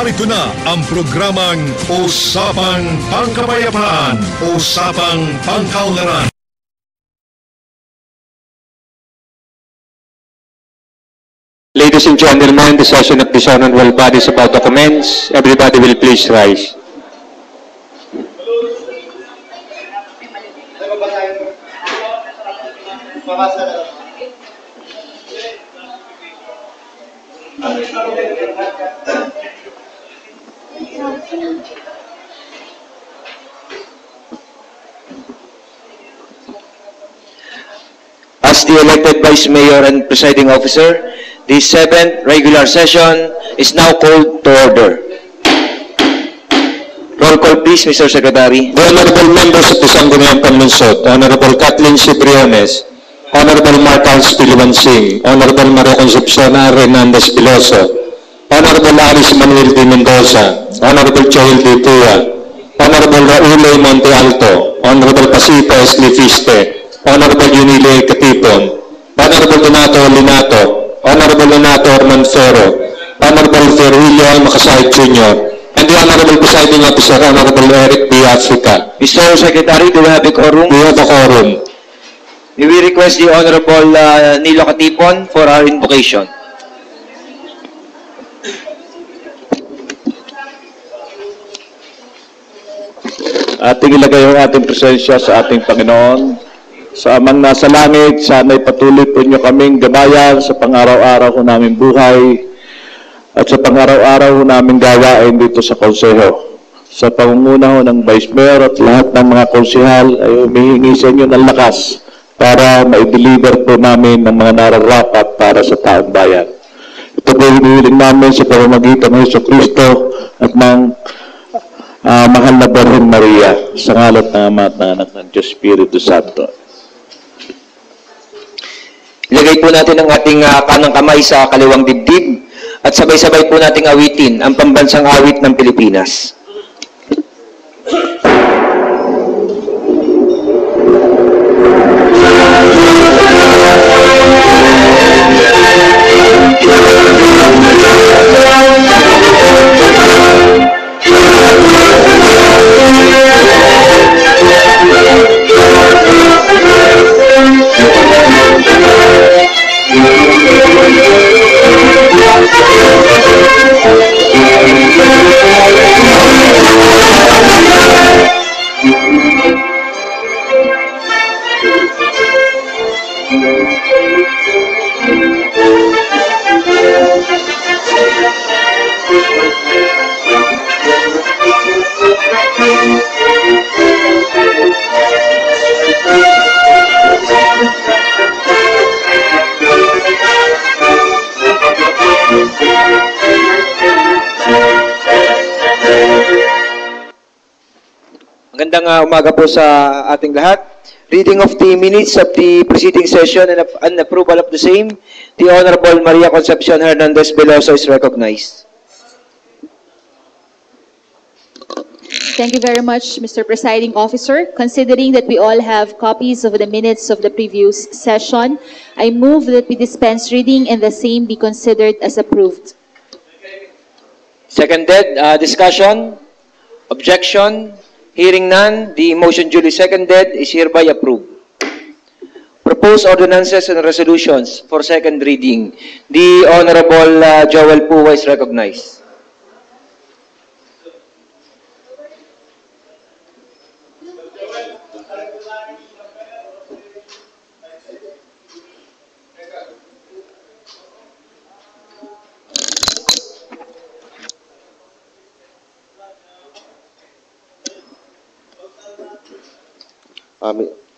Narito na ang programang Usapang Pangkapayapaan, Usapang Pangkaunlaran. Ladies and gentlemen, the session of this honorable body is about to commence. Everybody will please rise. As the elected Vice Mayor and Presiding Officer, the 7th regular session is now called to order. Roll call please, Mr. Secretary. The honorable members of the Sangguniang Panlunsod, Honorable Kathleen Cibriones, Honorable Marcos Piliwansing, Honorable Maria Concepcion Hernandez Piloso, Honorable Aris Manuel D. Mendoza, Honorable Joel D. Tua, Honorable Raul Monte Alto, Honorable Pasita S. Lifiste, Honorable Yunile Katipon, Honorable Donato Linato, Honorable Donato Ormanfero, Honorable Ferrilio Macasay Jr., and the Honorable Presiding Officer, Honorable Eric B. Africa. Mr. Secretary, do we have a quorum? We have a quorum. We will request the Honorable Nilo Katipon for our invocation. Ating ilagay ang ating presensya sa ating Panginoon. Sa amang nasa langit, sana'y patuloy po niyo kaming gabayan sa pang-araw-araw ko naming buhay at sa pang-araw-araw ko naming gawain dito sa konseho. Sa pangunguna ho ng Vice Mayor at lahat ng mga konsehal ay humihingi sa inyo ng lakas para ma-deliver po namin ng mga nararapat para sa taong bayan. Ito po hinihiling namin sa pamamagitan ng Jesucristo at ng mahal na Birhen Maria sa ngalan ng Ama at ng Anak ng Diyos Espiritu Santo. Ilagay po natin ang ating kanang kamay sa kaliwang dibdib at sabay-sabay po nating awitin ang pambansang awit ng Pilipinas. Magandang umaga po sa ating lahat. Reading of the minutes of the preceding session and approval of the same, the Honorable Maria Concepcion Hernandez Piloso is recognized. Thank you very much, Mr. Presiding Officer. Considering that we all have copies of the minutes of the previous session, I move that we dispense reading and the same be considered as approved. Seconded. Discussion? Objection? Hearing none, the motion duly seconded is hereby approved. Proposed ordinances and resolutions for second reading. The Honorable Joel Puwa is recognized.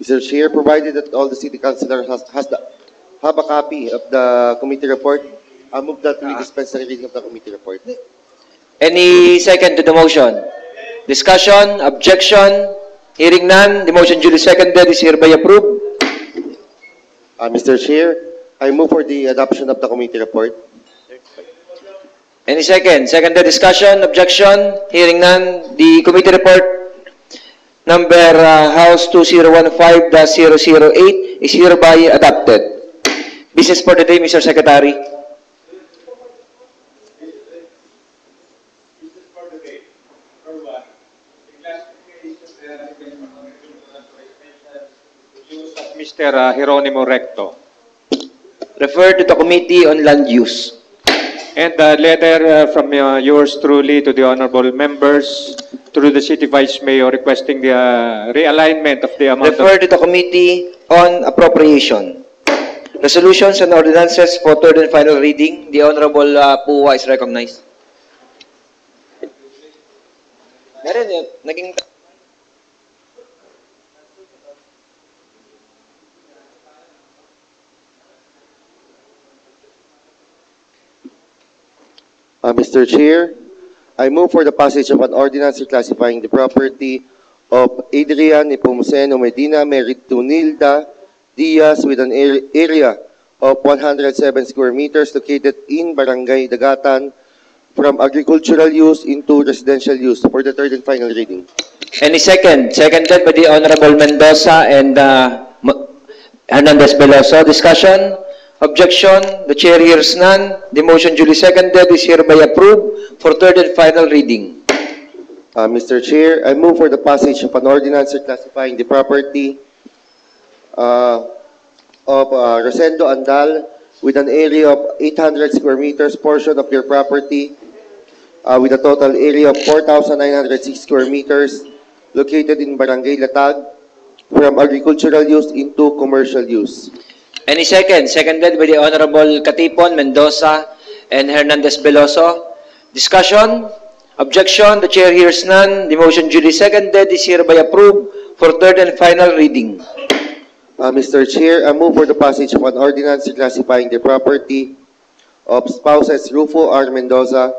Mr. Chair, provided that all the city councilors have a copy of the committee report, I move that we dispense the reading of the committee report. Any second to the motion? Discussion? Objection? Hearing none, the motion duly seconded is hereby approved. Mr. Chair, I move for the adoption of the committee report. Any second? Seconded discussion? Objection? Hearing none, the committee report number House 2015-008 is hereby adopted. Business for the day, Mr. Secretary. Mr. Jeronimo Recto. Refer to the Committee on Land Use. And a letter from yours truly to the honorable members through the City Vice Mayor requesting the realignment of the amount Refer to the Committee on Appropriation. Resolutions and ordinances for third and final reading. The Honorable Puwa is recognized. Meron yun. Naging... Mr. Chair, I move for the passage of an ordinance reclassifying the property of Adrian Nepomuceno Medina Meritunilda Diaz with an area of 107 square meters located in Barangay Dagatan from agricultural use into residential use for the third and final reading. Any second? Seconded by the Honorable Mendoza and Hernandez Veloso. Discussion? Objection? The chair hears none. The motion duly seconded is hereby approved for third and final reading. Mr. Chair, I move for the passage of an ordinance reclassifying the property of Rosendo Andal with an area of 800 square meters portion of their property with a total area of 4,906 square meters located in Barangay Latag from agricultural use into commercial use. Any second? Seconded by the Honorable Katipon, Mendoza, and Hernandez Veloso. Discussion? Objection? The chair hears none. The motion duly seconded is hereby approved for third and final reading. Mr. Chair, I move for the passage of an ordinance reclassifying the property of spouses Rufo R. Mendoza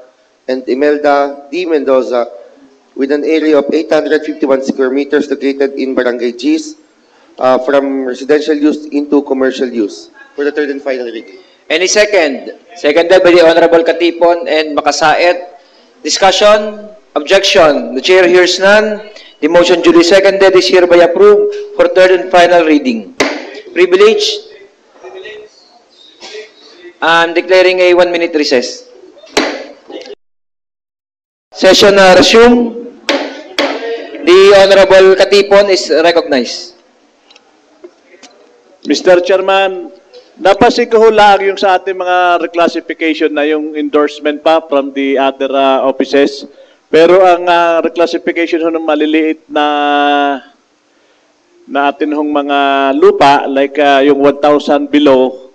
and Imelda D. Mendoza with an area of 851 square meters located in Barangay Gis from residential use into commercial use for the third and final reading. Any second? Seconded by the Honorable Katipon and Makasaet. Discussion? Objection? The chair hears none. The motion duly seconded is hereby approved for third and final reading. Privilege? I'm declaring a 1-minute recess. Session resume. The Honorable Katipon is recognized. Mr. Chairman, napansin ko lang yung sa ating mga reclassification na yung endorsement pa from the other offices. Pero ang reclassification ho ng maliliit na atin hong mga lupa, like yung 1,000 below,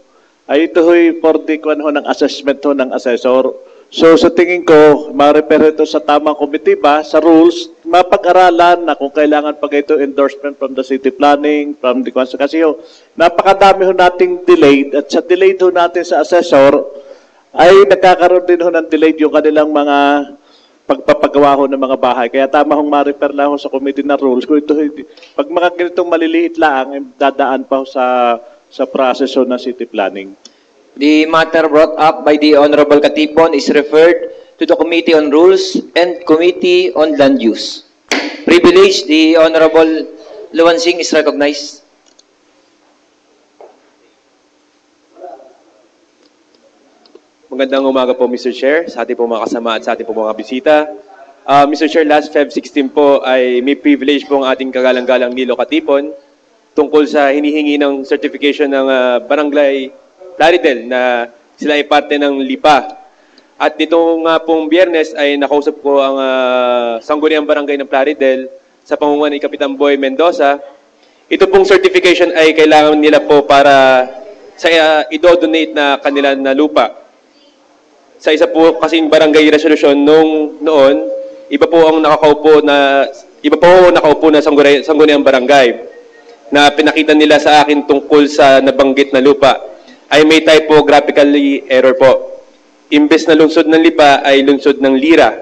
ay ito ho'y for the ng assessment ho ng assessor. So sa tingin ko, ma-refer ito sa tamang committee ba, sa rules, mapag-aralan na kung kailangan pag ito endorsement from the city planning, from the council. Kasi ho, napakadami ho nating delayed at sa delayed ho natin sa assessor, ay nagkakaroon din ho ng delayed yung kanilang mga pagpapagawa ho ng mga bahay. Kaya tama hong ma-refer lang ho sa committee na rules. Kung ito, pag mga ganitong maliliit lang, dadaan pa ho sa process ho ng city planning. The matter brought up by the Honorable Katipon is referred to the Committee on Rules and Committee on Land Use. Privilege, the Honorable Luwansing is recognized. Magandang umaga po, Mr. Chair, sa ating po mga kasama at sa ating po mga bisita. Mr. Chair, last Feb 16 po ay may privilege po ang ating kagalang-galang Nilo Katipon tungkol sa hinihingi ng certification ng Barangay Plaridel na sila ay parte ng LIPA. At dito nga pong Biyernes ay nakausap ko ang Sangguniang Barangay ng Plaridel sa pamumuno ni Kapitan Boy Mendoza. Ito pong certification ay kailangan nila po para sa i-donate na kanila na lupa. Sa isa po kasing barangay resolution noon, iba po nakaupo na Sangguniang Barangay na pinakita nila sa akin tungkol sa nabanggit na lupa ay may typographically error po. Imbes na lungsod ng Lipa ay lungsod ng Lira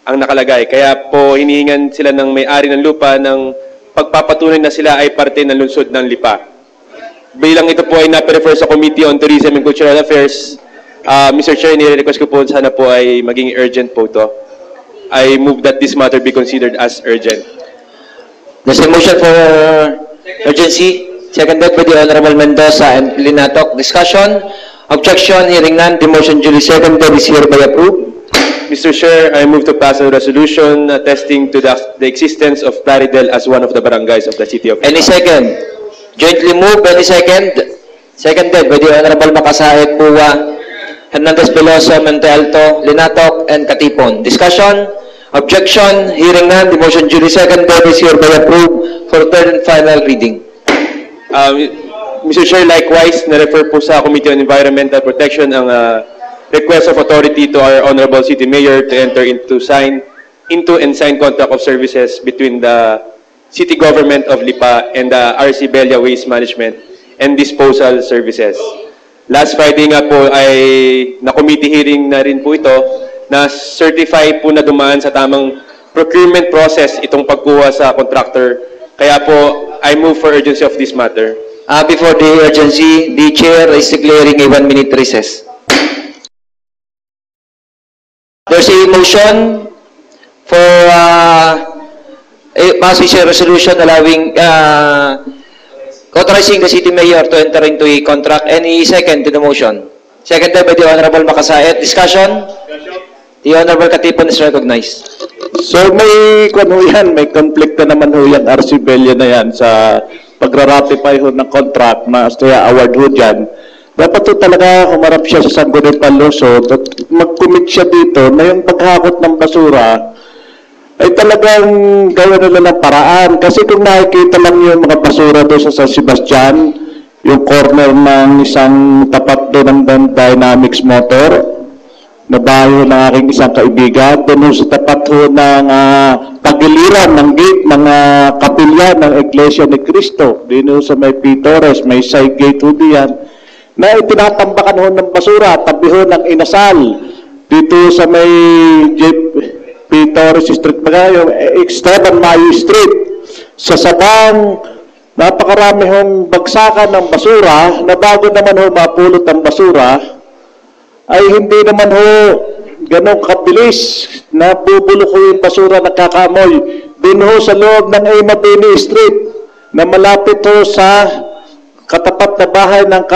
ang nakalagay. Kaya po hinihingan sila ng may-ari ng lupa ng pagpapatunay na sila ay parte ng lungsod ng Lipa. Bilang ito po ay nape-refer sa Committee on Tourism and Cultural Affairs, Mr. Chair, nire-request ko po sana po ay maging urgent po ito. I move that this matter be considered as urgent. There's a motion for urgency. Seconded by the Honorable Mendoza and Linatok. Discussion? Objection? Hearing none. The motion duly seconded is hereby approved. Mr. Chair, I move to pass a resolution attesting to the existence of Plaridel as one of the barangays of the city of Lipa. Any second? Jointly moved, any second? Seconded by the Honorable Makasaet, Puwa, Hernandez Peloso, Montalto, Linatok, and Katipon. Discussion? Objection? Hearing none, the motion duly seconded is hereby approved for third and final reading. Mr. Chair, likewise, na-refer po sa Committee on Environmental Protection ang request of authority to our Honorable City Mayor to enter into and sign contract of services between the City Government of Lipa and the RC Belia Waste Management and Disposal Services. Last Friday nga po ay na-committee hearing na rin po ito na certify po na dumaan sa tamang procurement process itong pagkuha sa contractor. Kaya po, I move for urgency of this matter. Before the urgency, the Chair is declaring a 1-minute recess. There's a motion for a passage resolution allowing authorizing the City Mayor to enter into a contract. Any second to the motion? Seconded by the Honorable Makasaet. Discussion? The Honorable Katipon is recognized. So may may conflict na naman ho yan, RC Belia na yan sa pagra-ratify ho ng contract na award ho dyan. Dapat ho talaga humarap siya sa Sangguniang Lungsod at mag-commit siya dito na yung paghakot ng basura ay talagang gawin nila ng paraan. Kasi kung nakikita lang yung mga basura doon sa San Sebastian, yung corner ng isang tapat doon ng Dynamics Motor, na bahay ng aking isang kaibigan, doon sa tapat ho ng pagiliran ng gate ng kapilya ng Iglesia ni Cristo, doon sa may Pitores, may side gate ho diyan, na itinatambakan ho ng basura, tabi ho ng Inasal, dito sa may Pitores Street, yung Esteban Mayo Street, sa Sabang, napakarami hong bagsakan ng basura, na bago naman ho mapulot ang basura, ay hindi naman ho ganong kabilis na bubulok ho yung basura na kakamoy. Doon ho sa loob ng Mabini Street, na malapit ho sa katapat na bahay ng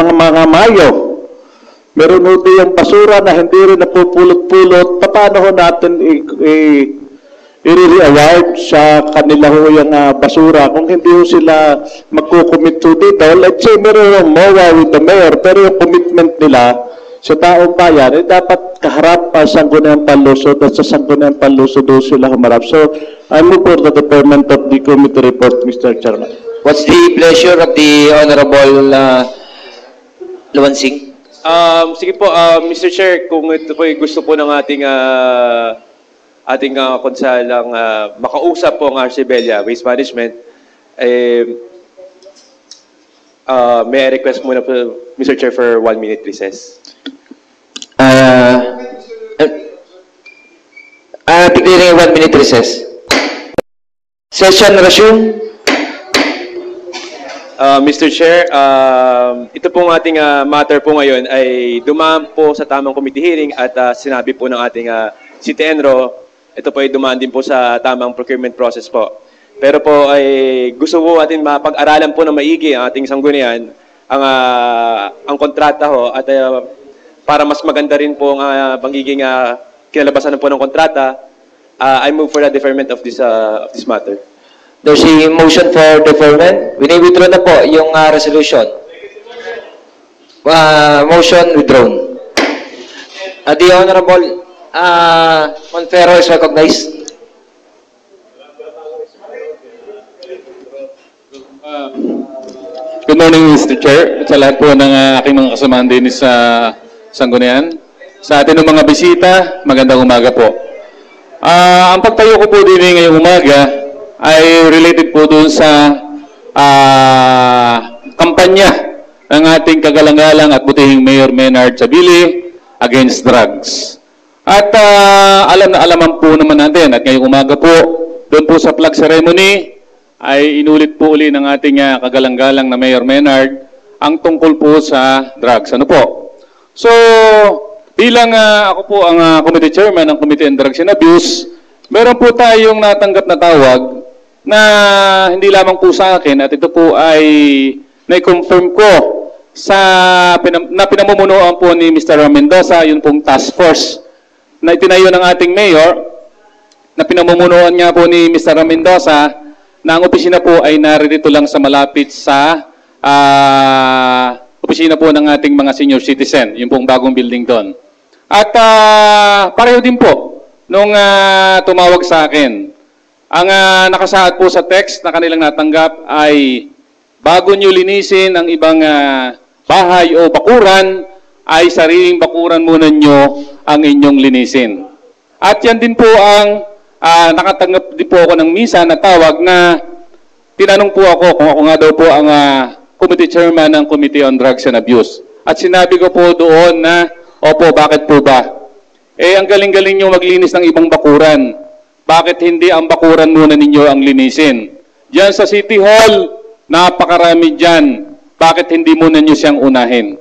mga Mayo. Meron ho din yung basura na hindi rin napupulot-pulot. Paano ho natin i-reward sa kanila ho yung basura kung hindi ho sila magkukomit ho dito? Let's say meron ho MOA with the mayor, pero yung commitment nila sa taong bayan ay dapat kaharap pa sa Sangguniang Panlusod at sa Sangguniang Panlusod ho sila humarap. So, I move for the deferment of the committee report, Mr. Chairman. What's the pleasure of the Honorable Luwansing? Sige po, Mr. Chair, kung ito po gusto po ng ating konsalang makausap po ang RC Belia Waste Management, may I request muna po, Mr. Chair, for 1-minute recess. Declaring a 1-minute recess. Session resume. Mr. Chair, ito pong ating matter po ngayon ay dumaan po sa tamang committee hearing at sinabi po ng ating City Enro, ito po ay dumaan din po sa tamang procurement process po. Pero po ay gusto po natin mapag-aralan po na maigi ang ating sanggunian, ang kontrata ho, at para mas maganda rin po ang magiging kinalabasan po ng kontrata, I move for the deferment of this matter. There's a motion for deferment. Wini-withdraw na po yung resolution. Motion withdrawn. The Honorable Monfero is recognized. Good morning, Mr. Chair. At sa lahat po ng aking mga kasamahan din sa Sanggunian. Sa atin ng mga bisita, magandang umaga po. Ang pagtayo ko po din ngayong umaga ay related po doon sa kampanya ng ating kagalang-galang at butihing Mayor Menard Sabili against drugs. At alam na alaman po naman natin at ngayong umaga po, doon po sa flag ceremony, ay inulit po uli ng ating kagalang-galang na Mayor Menard ang tungkol po sa drugs. Ano po? So, bilang ako po ang committee chairman ng Committee on Drugs and Abuse, meron po tayong natanggap na tawag na hindi lamang po sa akin at ito po ay na-confirm ko na pinamumunuan po ni Mr. Mendoza, yun pong task force na itinayo ng ating mayor, na pinamumunuan nga po ni Mr. Mendoza na ang opisina po ay naririto lang sa malapit sa opisina po ng ating mga senior citizen, yung pong bagong building doon. At pareho din po nung tumawag sa akin. Ang nakasaad po sa text na kanilang natanggap ay bago nyo linisin ang ibang bahay o bakuran, ay sariling bakuran muna nyo ang inyong linisin. At yan din po ang nakatanggap din po ako ng misa na tawag na tinanong po ako kung ako nga daw po ang committee chairman ng Committee on Drugs and Abuse. At sinabi ko po doon na, opo, bakit po ba? Ang galing-galing nyo maglinis ng ibang bakuran. Bakit hindi ang bakuran muna ninyo ang linisin? Diyan sa City Hall, napakarami dyan. Bakit hindi muna nyo siyang unahin?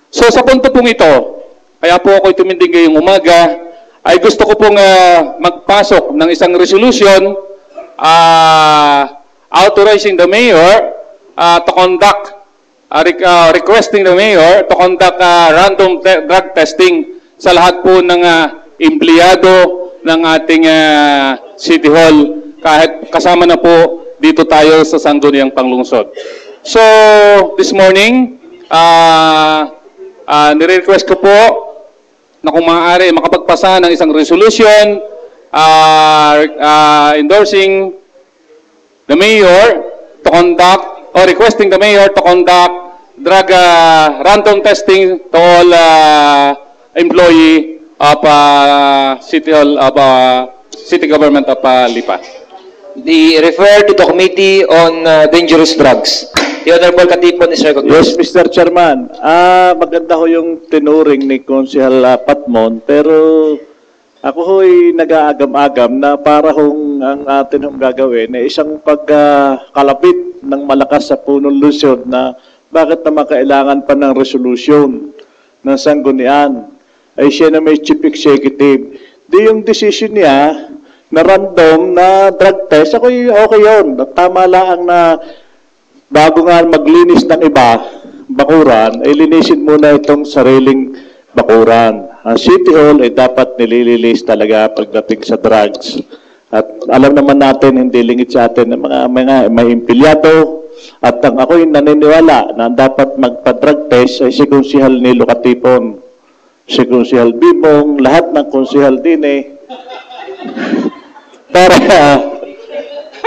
So sa punto pong ito, kaya po ako'y tumindig ngayong umaga, ay gusto ko pong magpasok ng isang resolution authorizing the mayor to conduct, requesting the mayor to conduct random drug testing sa lahat po ng empleyado ng ating City Hall, kahit kasama na po dito tayo sa Sangguniang Panglungsod. So, this morning, nire-request ko po na kung maaari makapagpasa ng isang resolution endorsing the mayor to conduct or requesting the mayor to conduct drug random testing to all employee of City Hall of City Government of Lipa. The refer to the Committee on Dangerous Drugs. The Honorable Katipon is recognized. Yes, Mr. Chairman. Maganda ho yung tinuring ni Konsehal Patmon, pero ako ho'y nag-aagam-agam na para hong ang atin hong gagawin ay isang pagkalapit ng malakas sa punong lusyon na bakit naman kailangan pa ng resolution ng sanggunian. Ay siya na may chief executive. Di yung decision niya na random na drug test, ako'y okay yun. Tama lang na bago nga maglinis ng iba, bakuran, ay linisin muna itong sariling bakuran. Ang City Hall ay dapat nilililis talaga pagdating sa drugs. At alam naman natin, hindi lingit sa atin ng mga may empleyado. At ang ako'y naniniwala na dapat magpa-drug test ay si Konsehal Nilo Katipon, si Konsehal Bibong, lahat ng konsehal din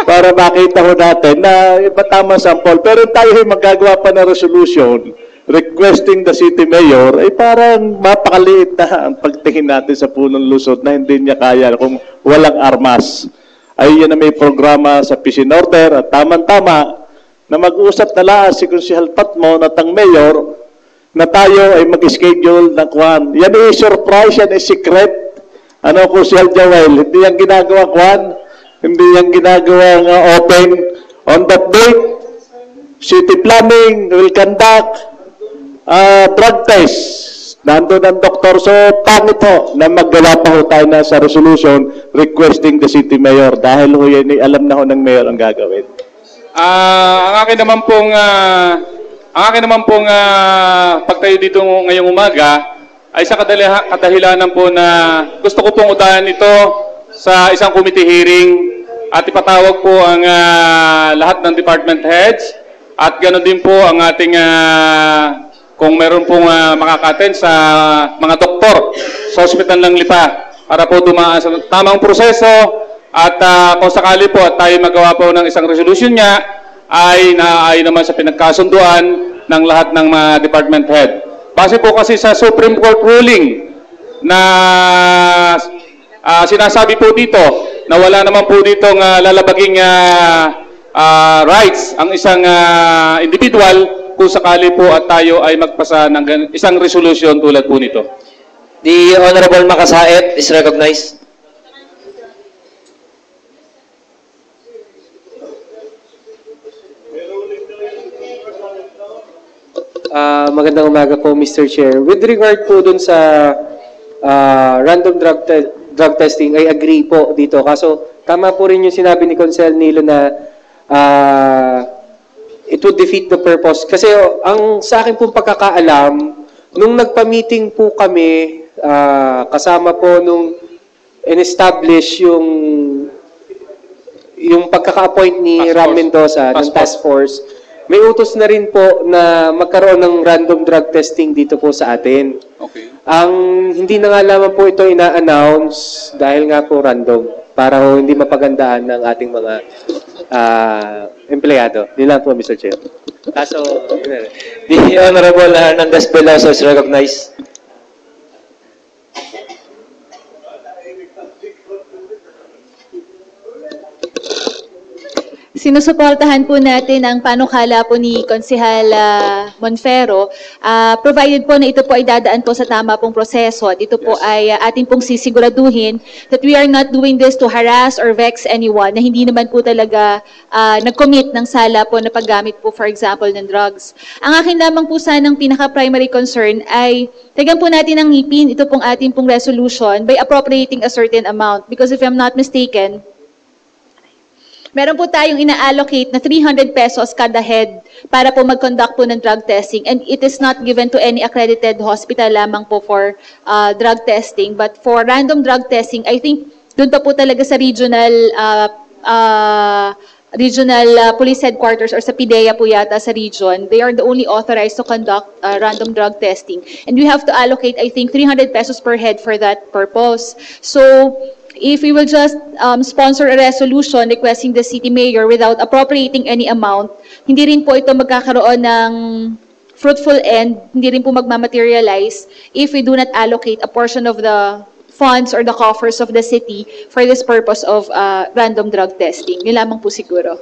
para makita ho natin na iba tama sample. Pero tayo ay magagawa pa ng resolution requesting the city mayor, ay parang mapakaliit na ang pagtingin natin sa punong lusod na hindi niya kaya kung walang armas. Ay yan na may programa sa peace and order at tama-tama na mag-usap na lang si Konsehal Patmon at ang mayor na tayo ay mag-schedule ng kwan. Yan ay surprise, yan ay secret. Ano, Konsehal Joel, hindi yan ginagawa kwan, hindi yan ginagawa open. On that date, city planning will conduct drug test. Nandun ang doktor. So, pangit ho na maggawa pa ho tayo na sa resolution requesting the city mayor dahil ho yan alam na ho ng mayor ang gagawin. Ang akin naman pong pagtayo dito ngayong umaga ay sa kadahilanan po na gusto ko pong udahan ito sa isang committee hearing at ipatawag po ang lahat ng department heads at ganoon din po ang ating kung meron pong makaka-attend sa mga doktor sa ospital ng Lipa para po dumaan sa tamang proseso at kung sakali po at tayo magawa po ng isang resolution niya ay naayon naman sa pinagkasunduan ng lahat ng mga department head. Base po kasi sa Supreme Court ruling na sinasabi po dito na wala naman po ditong lalabaging rights ang isang individual kung sakali po at tayo ay magpasa ng isang resolution tulad po nito. The Honorable Makasaet is recognized. Magandang umaga po, Mr. Chair. With regard po dun sa random drug testing, I agree po dito. Kaso, tama po rin yung sinabi ni Konsehal Nilo na it would defeat the purpose. Kasi ang sa akin pong pagkakaalam, nung nagpa-meeting po kami, kasama po nung in-establish yung pagkaka-appoint ni Ram Mendoza ng task force, may utos na rin po na magkaroon ng random drug testing dito po sa atin. Okay. Ang hindi na nga lamang po ito ina-announce dahil nga po random para ho hindi mapagandaan ng ating mga empleyado. Yun lang po, Mr. Chair. Kaso, the Honorable Hernandez Veloso is recognized. Sinusuportahan po natin ang panukala po ni Konsehal Monfero, provided po na ito po ay dadaan po sa tama pong proseso at ito po ay ating pong sisiguraduhin that we are not doing this to harass or vex anyone, na hindi naman po talaga nag-commit ng sala po na paggamit po, for example, ng drugs. Ang akin lamang po sanang pinaka-primary concern ay tagam po natin ang ngipin ito pong ating pong resolution by appropriating a certain amount, because if I'm not mistaken, meron po tayong ina-allocate na 300 pesos kada head para po mag-conduct po ng drug testing, and it is not given to any accredited hospital lamang po for drug testing, but for random drug testing, I think doon pa po talaga sa regional police headquarters or sa PIDEA po yata sa region, they are the only authorized to conduct random drug testing, and we have to allocate, I think, 300 pesos per head for that purpose. So if we will just sponsor a resolution requesting the city mayor without appropriating any amount, hindi rin po ito magkakaroon ng fruitful end, hindi rin po magmamaterialize if we do not allocate a portion of the funds or the coffers of the city for this purpose of random drug testing. Yun lamang po siguro.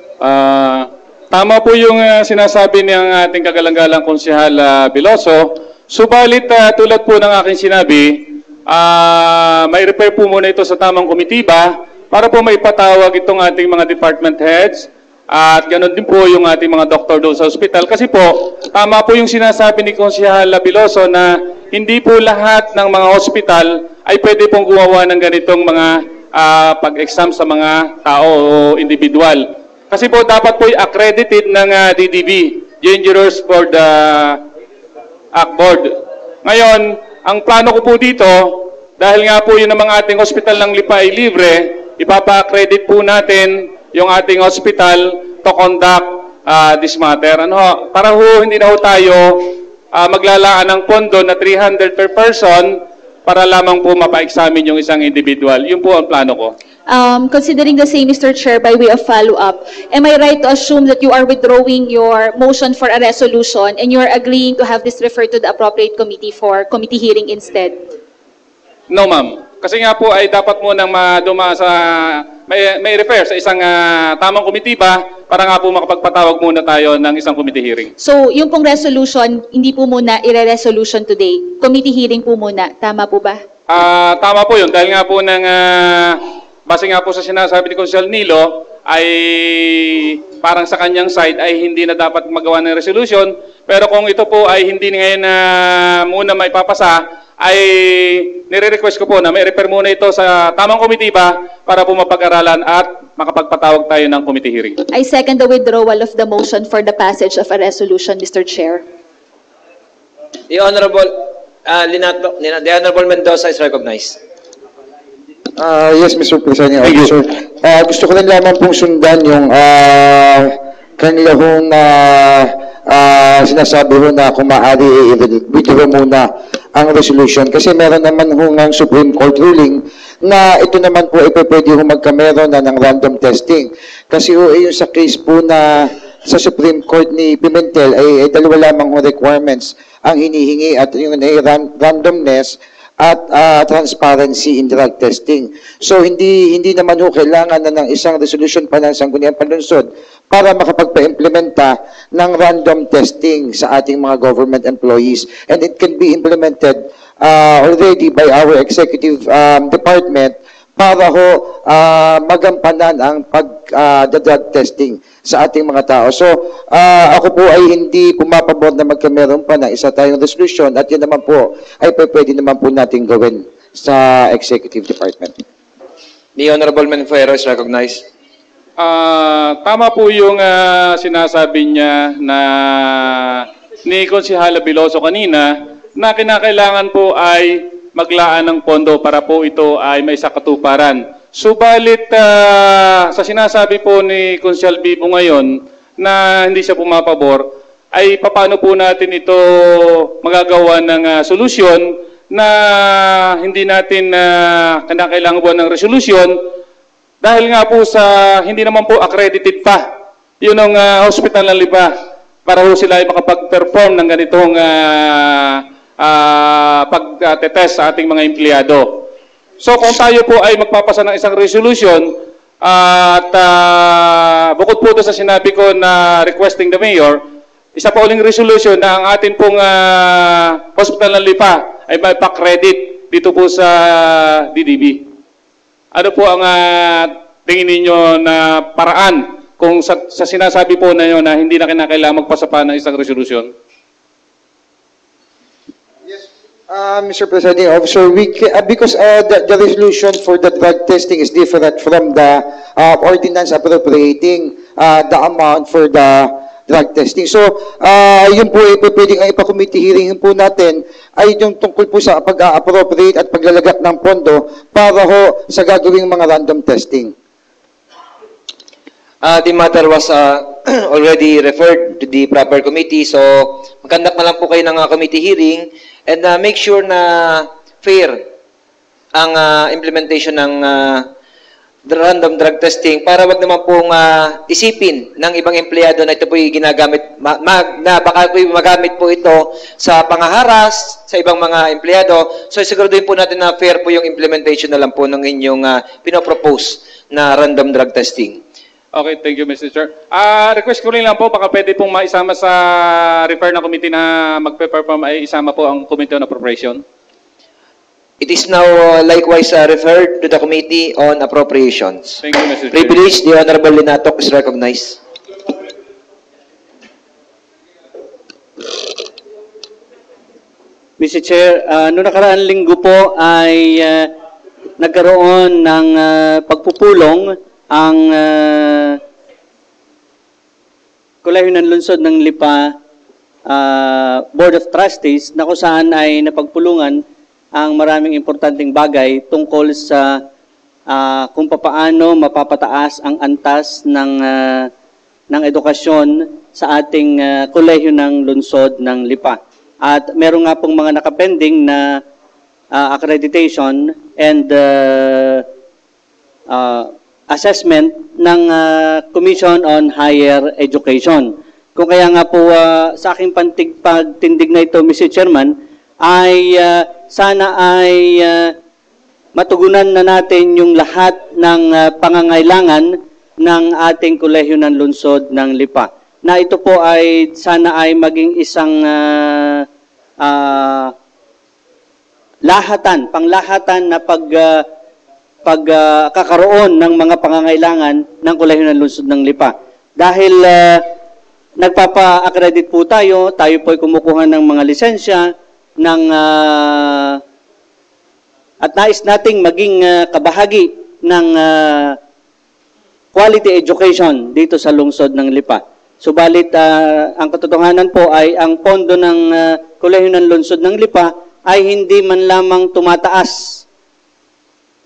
Tama po yung sinasabi ng ating kagalang-galang Konsehal Veloso. Subalit, tulad po ng aking sinabi, may repair po muna ito sa tamang komitiba para po maipatawag itong ating mga department heads at ganoon din po yung ating mga doktor doon sa ospital. Kasi po, tama po yung sinasabi ni Konsehal Veloso na hindi po lahat ng mga ospital ay pwede pong gumawa ng ganitong mga pag-exam sa mga tao o individual. Kasi po dapat po accredited ng DDB, Dangerous for the Act Board. Ngayon, ang plano ko po dito, dahil nga po yun ang mga ating hospital ng Lipa ay libre, ipapa-accredit po natin yung ating hospital to conduct this matter. Ano, para ho, hindi na ho tayo maglalaan ng pondo na 300 per person para lamang po mapa-examine yung isang individual. Yun po ang plano ko. Considering the same, Mr. Chair, by way of follow-up, am I right to assume that you are withdrawing your motion for a resolution and you are agreeing to have this referred to the appropriate committee for committee hearing instead? No, ma'am. Kasi nga po ay dapat mo nang maduma sa may refer sa isang tamang komitiba para nga po makapagpatawag muna tayo ng isang committee hearing. So, yung pong resolution, hindi po muna i-resolution today. Committee hearing po muna. Tama po ba? Tama po yun. Dahil nga po ng base nga po sa sinasabi ni Konsehal Nilo, ay parang sa kanyang side ay hindi na dapat magawa ng resolution. Pero kung ito po ay hindi ngayon na muna may papasa, ay nire-request ko po na may refer muna ito sa tamang komitiba para po mapag-aralan at makapagpatawag tayo ng committee hearing. I second the withdrawal of the motion for the passage of a resolution, Mr. Chair. The Honorable Mendoza is recognized. Yes, Mr. Presiding Officer. Gusto ko lang lamang pong sundan yung kanila hong sinasabi ho na kung maaari i-withdraw muna ang resolution. Kasi meron naman ho ng Supreme Court ruling na ito naman po ay pwede ho magkameron na ng random testing. Kasi ho yung sa case po na sa Supreme Court ni Pimentel ay dalawa lamang ho requirements ang hinihingi at yung randomness at transparency in drug testing. So hindi naman ho kailangan na ng isang resolution pa ng Sangguniang Panlunsod para makapagpa-implementa ng random testing sa ating mga government employees. And it can be implemented already by our executive department para ho magampanan ang pag-drug testing sa ating mga tao. So, ako po ay hindi pumapabor na magkameron pa ng isa tayong resolution at yun naman po ay pwede naman po natin gawin sa executive department. The Honorable Menfero is recognized. Tama po yung sinasabi niya na ni Konsehal Veloso kanina na kinakailangan po ay maglaan ng pondo para po ito ay may sakatuparan. Subalit, sa sinasabi po ni Consul Bibo ngayon na hindi siya pumapabor, ay paano po natin ito magagawa ng solusyon na hindi natin kinakailangan buwan ng resolusyon dahil nga po sa hindi naman po accredited pa yun ang hospital ng Lipa para po sila ay makapag-perform ng ganitong pag-test sa ating mga empleyado. So kung tayo po ay magpapasa ng isang resolution at bukod po sa sinabi ko na requesting the mayor, isa pa uling resolution na ang atin pong hospital ng Lipa ay may pa-credit dito po sa DDB. Ano po ang tingin ninyo na paraan kung sa sinasabi po na yun na hindi na kinakailangan magpasa pa ng isang resolution? Mr. Presiding Officer, because the resolution for the drug testing is different from the ordinance appropriating the amount for the drug testing. So, yun po pwedeng ipa-committee hearing po natin ay yung tungkol po sa pag-appropriate at paglalagat ng pondo para ho sa gagawing mga random testing. The matter was already referred to the proper committee, so magkandak na lang po kayo ng committee hearing and make sure na fair ang implementation ng the random drug testing para wag naman pong isipin ng ibang empleyado na ito po'y ginagamit, na baka po'y magamit po ito sa pangaharas sa ibang mga empleyado. So siguraduhin po natin na fair po yung implementation na lang po ng inyong pinopropose na random drug testing. Okay, thank you, Mr. Chair. Request ko rin lang po, baka pwede pong maisama sa refer na committee na magpe-perform ay isama po ang Committee on Appropriation. It is now likewise referred to the Committee on Appropriations. Thank you, Mr. Chair. Privilege, the Honorable Linatok is recognized. Mr. Chair, noong nakaraang linggo po ay nagkaroon ng pagpupulong ang Kolehiyo ng Lungsod ng Lipa Board of Trustees na kung saan ay napagpulungan ang maraming importanteng bagay tungkol sa kung papaano mapapataas ang antas ng edukasyon sa ating Kolehiyo ng Lungsod ng Lipa. At meron nga pong mga nakapending na accreditation and assessment ng Commission on Higher Education. Kung kaya nga po sa aking pagtindig na ito, Mr. Chairman, ay sana ay matugunan na natin yung lahat ng pangangailangan ng ating Kolehiyo ng Lungsod ng Lipa. Na ito po ay sana ay maging isang panglahatan na pagkakaroon ng mga pangangailangan ng Kolehiyo ng Lungsod ng Lipa. Dahil nagpapa-accredit po tayo po ay kumukuha ng mga lisensya at nais nating maging kabahagi ng quality education dito sa lungsod ng Lipa. Subalit ang katotohanan po ay ang pondo ng Kolehiyo ng Lungsod ng Lipa ay hindi man lamang tumataas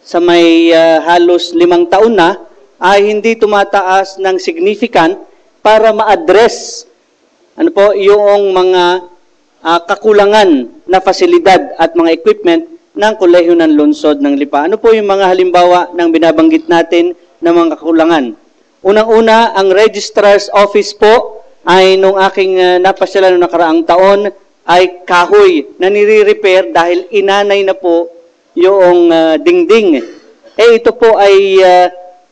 sa may halos 5 taon na, ay hindi tumataas ng significant para ma-address yung mga kakulangan na fasilidad at mga equipment ng Kolehiyo ng Lungsod ng Lipa. Ano po yung mga halimbawa ng binabanggit natin na mga kakulangan? Unang-una, ang Registrar's Office po ay nung aking napasyalan noong nakaraang taon ay kahoy na nire-repair dahil inanay na po yung dingding. Ito po ay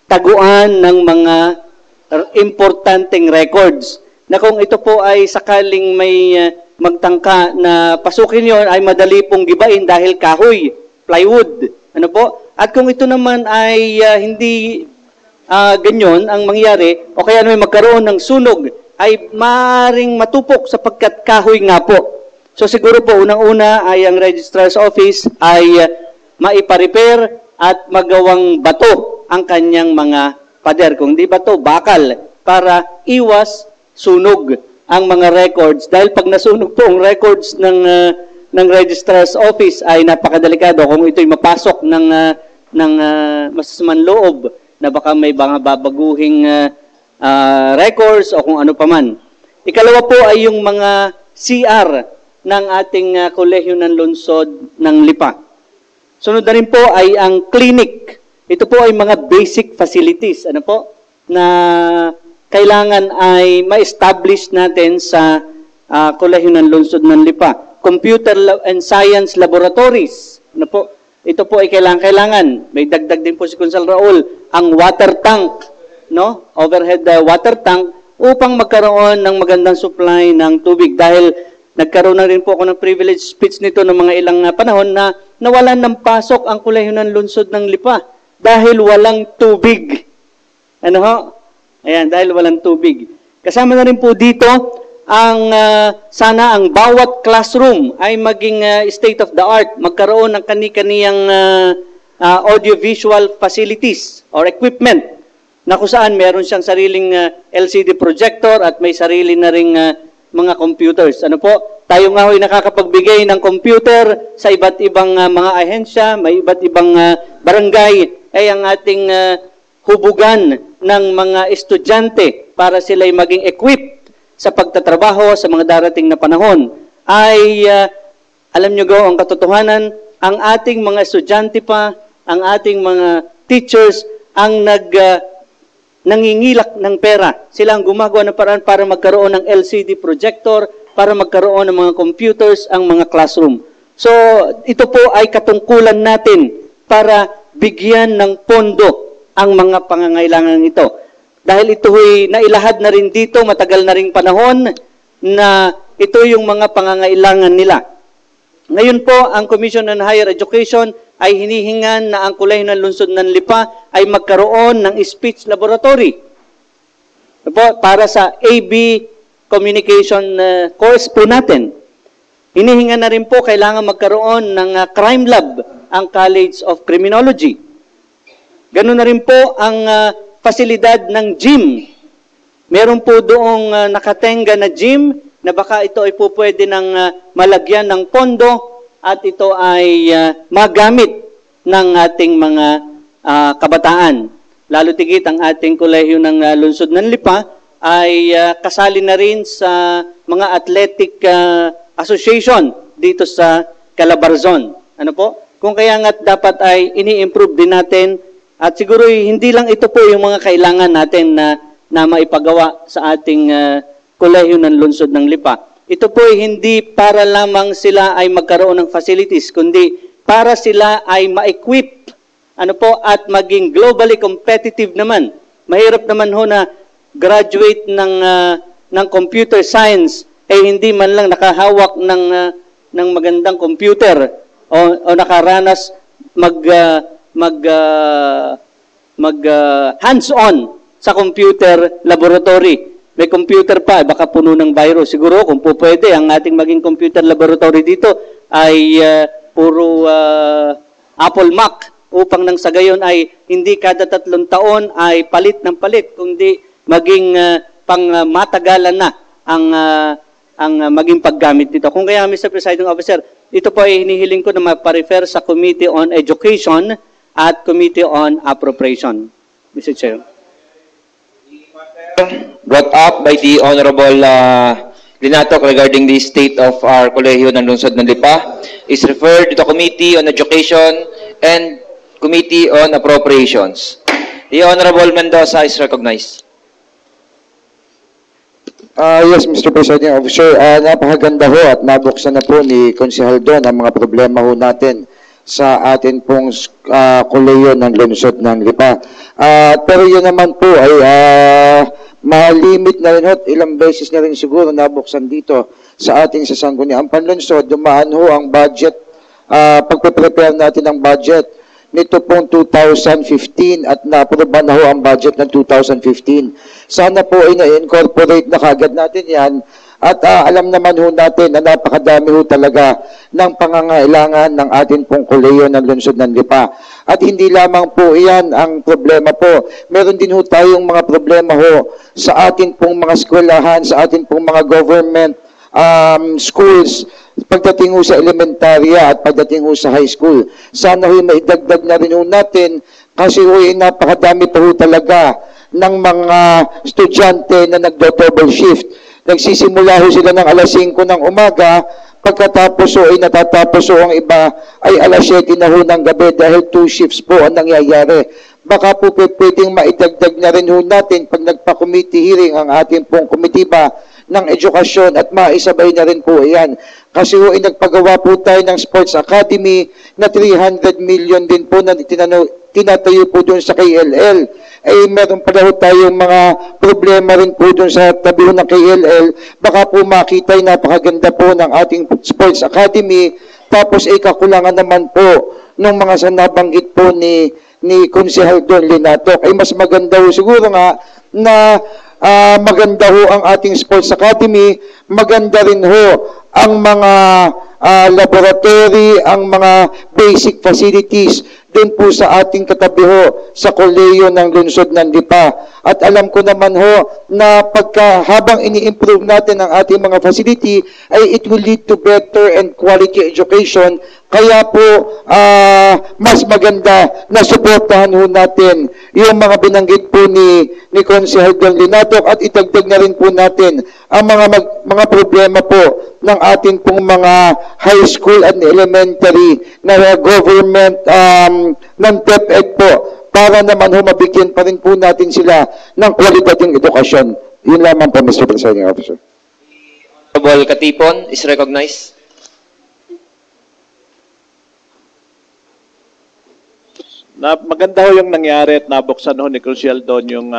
taguan ng mga importanteng records na kung ito po ay sakaling may magtangka na pasukin yon ay madali pong gibain dahil kahoy, plywood. At kung ito naman ay hindi ganyan ang mangyari o kaya may magkaroon ng sunog ay maaaring matupok sapagkat kahoy nga po. So siguro po unang-una ay ang Registrar's Office ay maipa-repair at magawang bato ang kanyang mga pader. Kung di bato, bakal para iwas sunog ang mga records. Dahil pag nasunog po ang records ng Registrar's Office ay napakadelikado kung ito'y mapasok ng ng masasamang loob na baka may mga babaguhing records o kung ano paman. Ikalawa po ay yung mga CR ng ating Kolehiyo ng Lungsod ng Lipa. Sunod na rin po ay ang clinic. Ito po ay mga basic facilities na kailangan ay ma-establish natin sa Kolehiyo ng Lungsod ng Lipa. Computer and Science Laboratories. Ito po ay kailangan. May dagdag din po si Consul Raul, ang water tank, overhead water tank, upang magkaroon ng magandang supply ng tubig. Dahil nagkaroon na rin po ako ng privilege speech nito ng mga ilang panahon na nawalan ng pasok ang Kolehiyo ng Lungsod ng Lipa dahil walang tubig. Ayan, dahil walang tubig. Kasama na rin po dito ang sana ang bawat classroom ay maging state of the art, magkaroon ng kani-kaniyang audiovisual facilities or equipment na kung saan meron siyang sariling LCD projector at may sarili na ring mga computers. Tayo nga ho'y nakakapagbigay ng computer sa iba't ibang mga ahensya, may iba't ibang barangay, ay ang ating hubugan ng mga estudyante para sila'y maging equipped sa pagtatrabaho sa mga darating na panahon. Ay, alam nyo ang katotohanan, ang ating mga estudyante pa, ang ating mga teachers, ang nangingilak ng pera. Sila ang gumagawa ng paraan para magkaroon ng LCD projector, para magkaroon ng mga computers ang mga classroom. So, ito po ay katungkulan natin para bigyan ng pondo ang mga pangangailangan ito. Dahil ito'y nailahad na rin dito, matagal na ring panahon na ito yung mga pangangailangan nila. Ngayon po, ang Commission on Higher Education ay hinihingan na ang Kolehiyo ng Lungsod ng Lipa ay magkaroon ng speech laboratory para sa AB communication course po natin. Hinihingan na rin po kailangan magkaroon ng crime lab ang College of Criminology. Ganun na rin po ang pasilidad ng gym. Meron po doong nakatenga na gym na baka ito ay po pwede ng malagyan ng pondo at ito ay magamit ng ating mga kabataan. Lalo tigit ang ating Kolehiyo ng Lungsod ng Lipa ay kasali na rin sa mga athletic association dito sa Calabarzon. Kung kaya nga dapat ay ini-improve din natin at siguro hindi lang ito po yung mga kailangan natin na maipagawa sa ating Kolehiyo ng Lungsod ng Lipa. Ito po ay hindi para lamang sila ay magkaroon ng facilities, kundi para sila ay ma-equip at maging globally competitive naman. Mahirap naman ho na graduate ng computer science ay hindi man lang nakahawak ng magandang computer o nakaranas hands-on sa computer laboratory. May computer pa, baka puno ng virus. Siguro kung po pwede, ang ating maging computer laboratory dito ay puro Apple Mac upang nang sa gayon ay hindi kada 3 taon ay palit ng palit, kundi maging pang matagalan na ang maging paggamit nito. Kung kaya, Mr. Presiding Officer, ito po ay hinihiling ko na maparefer sa Committee on Education at Committee on Appropriation. Mr. Chair. Brought up by the Honorable Linatok regarding the state of our Kolehiyo ng Lungsod ng Lipa is referred to the Committee on Education and Committee on Appropriations. The Honorable Mendoza is recognized. Yes, Mr. Presiding Officer, napakaganda ho at nabuksan na po ni Konsehal Don ang mga problema ho natin sa atin pong Kolehiyo ng Lungsod ng Lipa. Pero yun naman po ay malimit na rin ho, ilang beses na rin siguro nabuksan dito sa ating sasangguniang panlungsod. Dumaan ho ang budget, pagpe-prepare natin ang budget nito pong 2015 at na-aproba na ho ang budget ng 2015. Sana po ay na-incorporate na kagad natin yan at alam naman ho natin na napakadami ho talaga ng pangangailangan ng atin pong Kolehiyo ng Lungsod ng Lipa. At hindi lamang po iyan ang problema po. Meron din ho tayong mga problema ho sa atin pong mga eskwelahan, sa atin pong mga government schools pagdating ho sa elementarya at pagdating ho sa high school. Sana ho maidagdag na rin ho natin kasi ho napakadami pa ho talaga ng mga estudyante na nagdo-double shift. Nagsisimula ho sila ng alas 5 ng umaga, pagkatapos ho ay natatapos ho ang iba ay alas 7 na ho ng gabi dahil 2 shifts po ang nangyayari. Baka po pwedeng maidagdag na rin ho natin pag nagpa-committee hearing ang ating pong komitiba ng edukasyon at maisabay na rin po yan. Kasi ho, nagpagawa po tayo ng Sports Academy na 300 million din po na tinatayo po doon sa KLL. Eh, meron pala ho tayong mga problema rin po doon sa tabi ho ng KLL. Baka po makita yung napakaganda po ng ating Sports Academy. Tapos, kakulangan naman po ng mga sanabanggit po ni Konsehal Don Linatok. Ay mas maganda ho siguro nga na maganda ho ang ating Sports Academy, maganda rin ho ang mga laboratory, ang mga basic facilities doon po sa ating katabi ho sa kolehiyo ng lungsod ng Lipa. At alam ko naman ho na habang ini-improve natin ang ating mga facility, ay it will lead to better and quality education. Kaya po, mas maganda na suportahan ho natin yung mga binanggit po ni Konsehal Don Linatok at itagdag na rin po natin ang mga problema po ng ating pong mga high school and elementary na government ng DepEd po para naman ho mabigyan pa rin po natin sila ng kwalitating edukasyon. Yun lamang po, Mr. Presiding Officer. Honorable Katipon is recognized. Maganda ho yung nangyari at nabuksan ho ni Crucial doon yung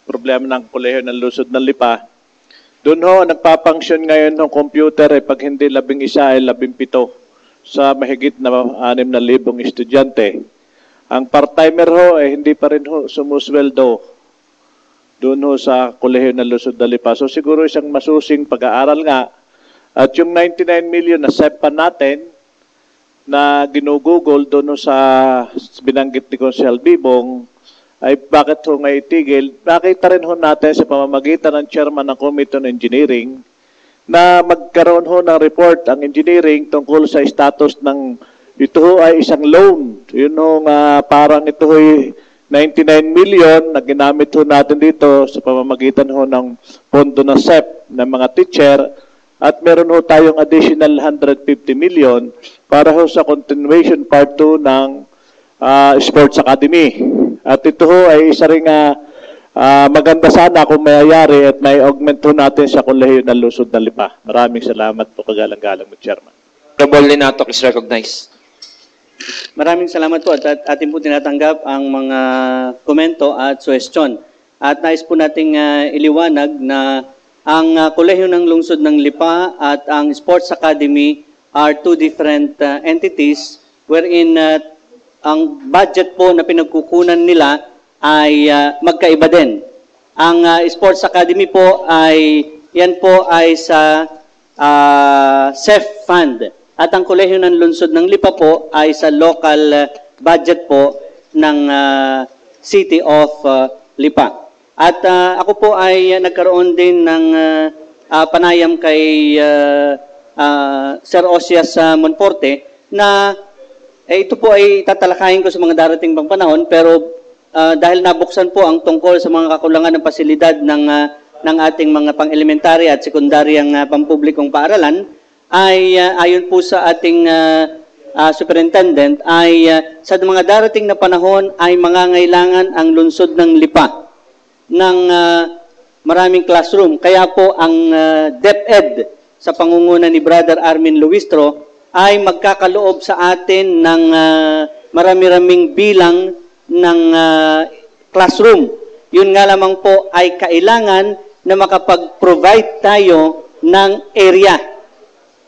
problema ng kolehiyo ng Lungsod ng Lipa. Doon ho, nagpapunction ngayon ng computer pag hindi 11 ay 17 sa mahigit na 6,000 estudyante. Ang part-timer ho hindi pa rin ho sumusweldo doon ho sa kolehiyo ng Lungsod ng Lipa. So siguro isang masusing pag-aaral nga. At yung 99 million na SEPA natin, na ginugugol doon sa binanggit ni Konsehal Bibong, ay bakit ho ngay itigil? Nakita rin ho natin sa pamamagitan ng chairman ng Committee on Engineering na magkaroon ho ng report ang engineering tungkol sa status ng ito ho ay isang loan. Yun ho parang ito ho 99 million na ginamit ho natin dito sa pamamagitan ho ng pondo ng SEP ng mga teacher at meron ho tayong additional 150 million para ho sa continuation part 2 ng Sports Academy. At ito ho ay isa ring maganda sana kung mayayari at may augment ho natin sa kolehiyo ng Lungsod ng Lipa. Maraming salamat po kagalang-galang mo, Chairman. Honorable Linatok is recognized. Maraming salamat po at atin po tinatanggap ang mga komento at suhestyon. At nais po nating iliwanag na ang kolehiyo ng Lungsod ng Lipa at ang Sports Academy are two different entities wherein ang budget po na pinagkukunan nila ay magkaiba din. Ang Sports Academy po yan po ay sa SEF Fund at ang Kolehiyo ng Lungsod ng Lipa po ay sa local budget po ng City of Lipa. At ako po ay nagkaroon din ng panayam kay Sir Osias Monforte na ito po ay tatalakayin ko sa mga darating pang panahon pero dahil nabuksan po ang tungkol sa mga kakulangan ng pasilidad ng ating mga pang-elementary at sekundaryang pampublikong paaralan ay ayon po sa ating superintendent ay sa mga darating na panahon ay mangangailangan ang lungsod ng Lipa ng maraming classroom. Kaya po ang DepEd sa pangunguna ni Brother Armin Luistro ay magkakaloob sa atin ng marami-raming bilang ng classroom. Yun nga lamang po ay kailangan na makapag-provide tayo ng area,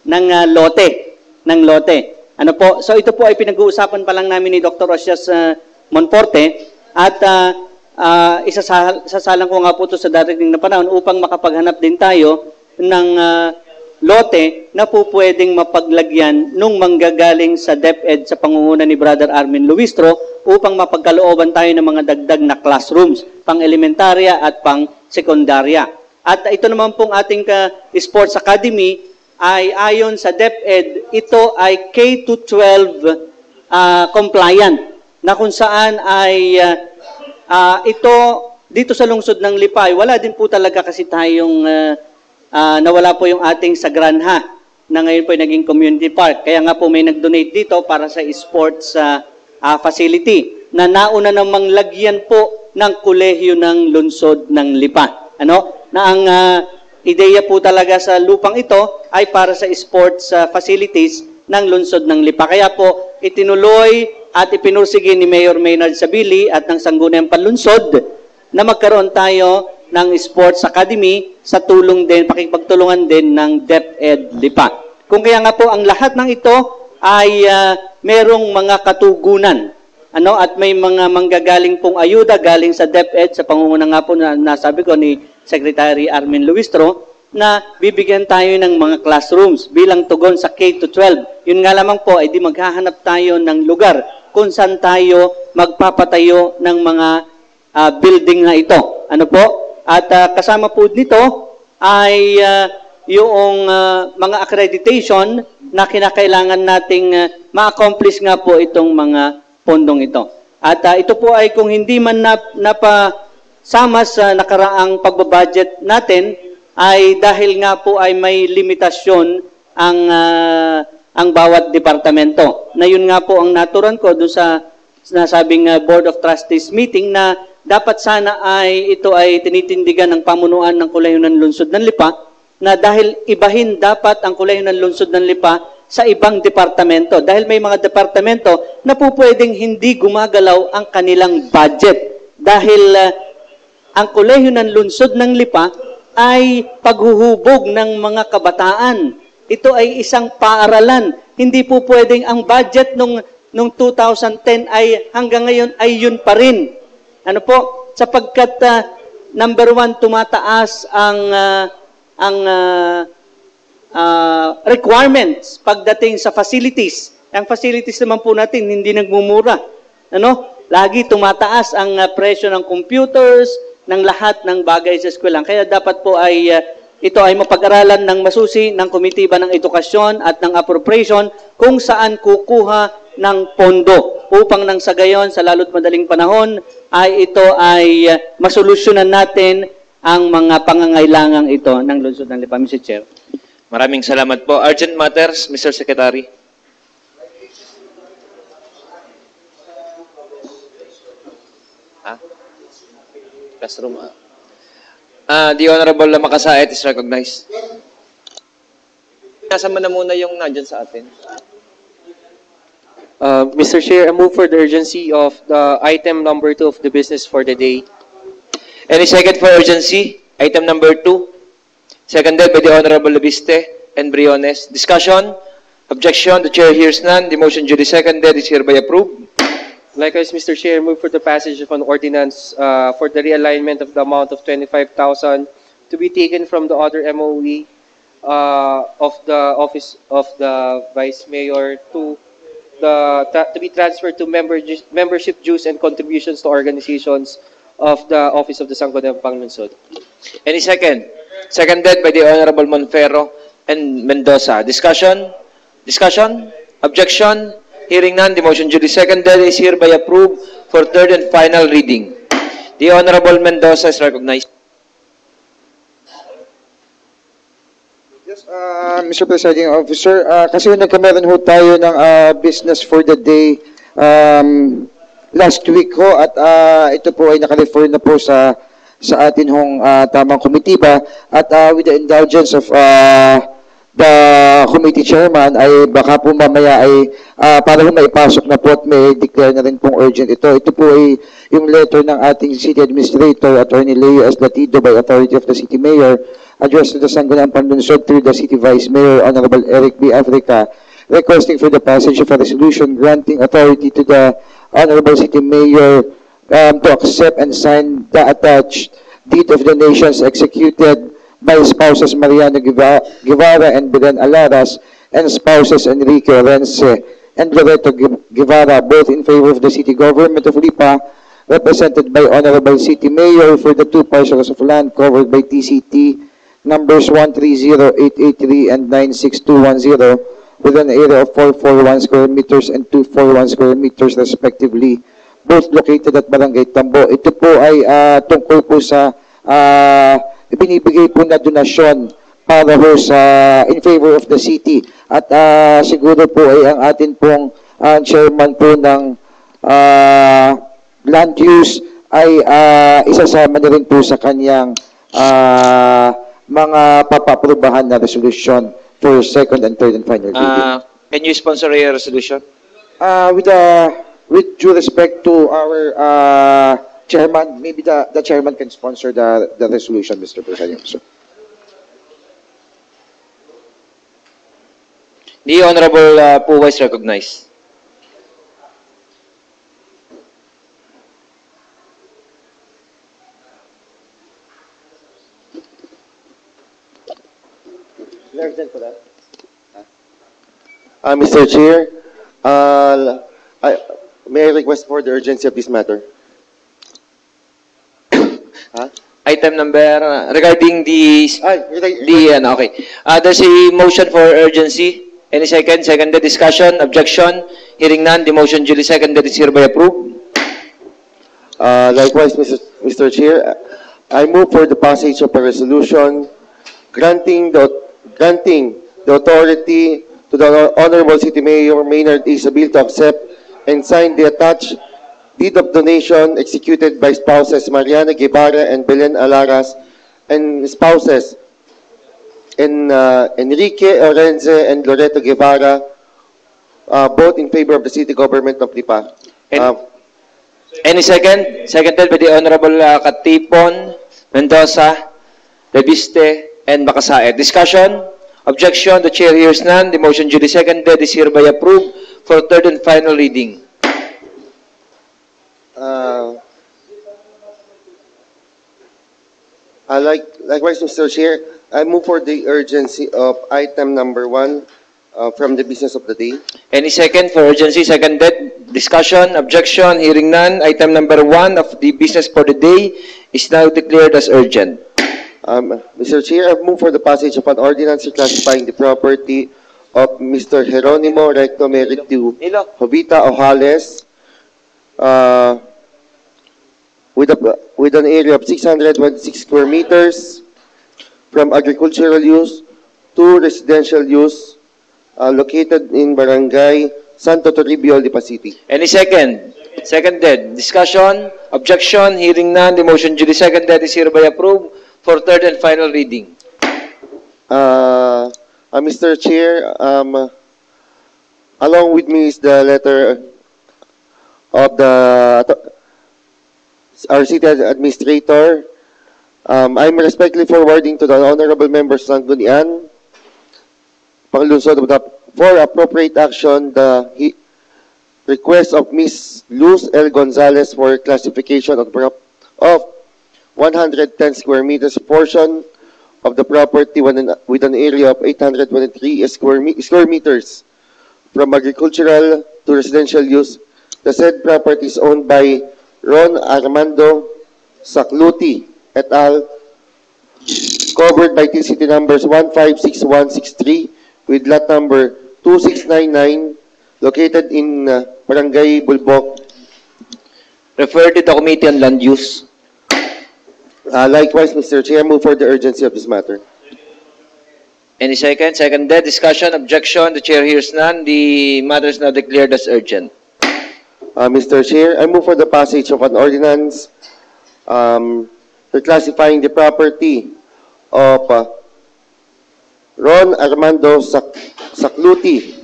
ng lote. Ano po? So ito po ay pinag-uusapan pa lang namin ni Dr. Osias Monforte at isasalang ko nga po ito sa darating na panahon upang makapaghanap din tayo ng lote na po pwedeng mapaglagyan nung manggagaling sa DepEd sa pangunguna ni Brother Armin Luistro upang mapagkalooban tayo ng mga dagdag na classrooms, pang-elementarya at pang-sekundarya. At ito naman pong ating Sports Academy ay ayon sa DepEd, ito ay K-12 compliant na kung saan ay ito dito sa lungsod ng Lipa, wala din po talaga kasi tayong nawala po yung ating Sagranha na ngayon po ay naging community park. Kaya nga po may nag-donate dito para sa sports facility na nauna namang lagyan po ng kolehiyo ng lungsod ng Lipa. Na ang ideya po talaga sa lupang ito ay para sa sports facilities ng lungsod ng Lipa. Kaya po itinuloy at ipinursige ni Mayor Maynard Sabili at ng Sangguniang Panlunsod na magkaroon tayo ng Sports Academy sa tulong din, pakipagtulungan din ng DepEd Lipa. Kung kaya nga po ang lahat ng ito ay merong mga katugunan. At may mga manggagaling pong ayuda galing sa DepEd sa pangunguna nga po na nasabi ko ni Secretary Armin Luistro na bibigyan tayo ng mga classrooms bilang tugon sa K-12. Yun nga lamang po ay di maghahanap tayo ng lugar kung saan tayo magpapatayo ng mga building na ito. At kasama po nito ay yung mga accreditation na kinakailangan nating ma-accomplish nga po itong mga pondong ito. At ito po ay kung hindi man napasama sa nakaraang pagbabudget natin, ay dahil nga po ay may limitasyon ang bawat departamento. Na yun nga po ang naturan ko doon sa nasabing Board of Trustees meeting na dapat sana ay ito ay tinitindigan ng pamunuan ng Kolehiyo ng Lungsod ng Lipa na dahil ibahin dapat ang Kolehiyo ng Lungsod ng Lipa sa ibang departamento. Dahil may mga departamento na po pwedeng hindi gumagalaw ang kanilang budget. Dahil ang Kolehiyo ng Lungsod ng Lipa ay paghuhubog ng mga kabataan. Ito ay isang paaralan. Hindi po pwedeng ang budget nung 2010 ay hanggang ngayon ay yun pa rin. Sapagkat number one, tumataas ang requirements pagdating sa facilities. Ang facilities naman po natin hindi nagmumura. Lagi tumataas ang presyo ng computers, ng lahat ng bagay sa eskwelahan. Kaya dapat po ay ito ay mapag-aralan ng masusi ng Komitiba ng Edukasyon at ng Appropriation kung saan kukuha ng pondo upang nang sa gayon sa lalo't madaling panahon ay ito ay masolusyonan natin ang mga pangangailangang ito ng lungsod ng Lipa, Mr. Chair. Maraming salamat po. Urgent matters, Mr. Secretary. Classroom. The Honorable Makasait is recognized. Nasa mo na muna yung nandyan sa atin. Mr. Chair, I move for the urgency of the item number 2 of the business for the day. Any second for urgency? Item number 2. Seconded by the Honorable Labiste and Briones. Discussion? Objection? The Chair hears none. The motion duly seconded is hereby approved. Likewise, Mr. Chair, move for the passage of an ordinance for the realignment of the amount of 25,000 to be taken from the other MOE of the Office of the Vice Mayor to be transferred to membership dues and contributions to organizations of the Office of the Sangguniang Panlunsod. Any second? Seconded by the Honorable Monferro and Mendoza. Discussion? Discussion? Objection? Hearing none, the motion duly seconded is hereby approved for third and final reading. The Honorable Mendoza is recognized. Yes, Mr. Presiding Officer, kasi nagkameron ho tayo ng business for the day last week ho at ito po ay naka-refer na po sa atin hong tamang komitiba at with the indulgence of the committee chairman ay baka po mamaya ay para ho maipasok na po at may declare na rin pong urgent ito. Ito po ay yung letter ng ating City Administrator, Attorney Leo S. Latido by authority of the City Mayor, addressed to the Sangguniang Panlunsod through the City Vice Mayor, Honorable Eric B. Africa, requesting for the passage of a resolution granting authority to the Honorable City Mayor to accept and sign the attached deed of donations executed by spouses Mariano Guevara and Belen Alaras and spouses Enrique Rense and Loreto Guevara, both in favor of the city government of Lipa, represented by Honorable City Mayor for the 2 parcels of land covered by TCT numbers 130883 and 96210 with an area of 441 square meters and 241 square meters respectively, both located at Barangay Tambo. Ito po ay tungkol po sa ibinibigay po na donasyon para po sa in favor of the city. At siguro po ay ang atin pong chairman po ng land use ay isasama na rin po sa kanyang mga papaprubahan na resolution for second and third and final reading. Can you sponsor a resolution? With due respect to our chairman, maybe the chairman can sponsor the resolution, Mr. President. The Honorable Puwa is recognized. Mr. Chair, may I request for the urgency of this matter? Item number, regarding there's a motion for urgency. Any second? Seconded discussion? Objection? Hearing none, the motion duly seconded is hereby approved. Likewise, Mr. Chair, I move for the passage of a resolution granting the authority to the Honorable City Mayor Maynard A. Sabil to accept and sign the attached deed of donation executed by spouses Mariana Guevara and Belen Alaras and spouses Enrique Orenze and Loreto Guevara, both in favor of the city government of Lipa. Any second? Seconded by the Honorable Katipon, Mendoza, Leviste, and Bakasae. Discussion? Objection? The chair hears none. The motion duly seconded is hereby approved for third and final reading. Likewise, Mr. Chair, I move for the urgency of item number 1 from the business of the day. Any second for urgency? Seconded. Discussion? Objection? Hearing none. Item number 1 of the business for the day is now declared as urgent. Mr. Chair, I move for the passage of an ordinance classifying the property of Mr. Jeronimo Recto Meritu Jovita Ojales with an area of 626 square meters from agricultural use to residential use located in Barangay Santo Toribio, Lipa City. Any second? Seconded. Discussion? Objection? Hearing none. The motion duly seconded is hereby approved for third and final reading. Mr. Chair, along with me is the letter of our city administrator. I'm respectfully forwarding to the honorable members ng Sangguniang Panglungsod for appropriate action the request of Ms. Luz L. Gonzalez for classification of 110 square meters portion of the property with an area of 823 square meters from agricultural to residential use. The said property is owned by Ron Armando Sacluti et al., covered by TCT numbers 156163 with lot number 2699 located in Barangay Bulbok. Refer to the Committee on Land Use. Likewise, Mr. Chair, move for the urgency of this matter. Any second? Seconded. Discussion? Objection? The chair hears none. The matter is now declared as urgent. Mr. Chair, I move for the passage of an ordinance reclassifying the property of Ron Armando Sacluti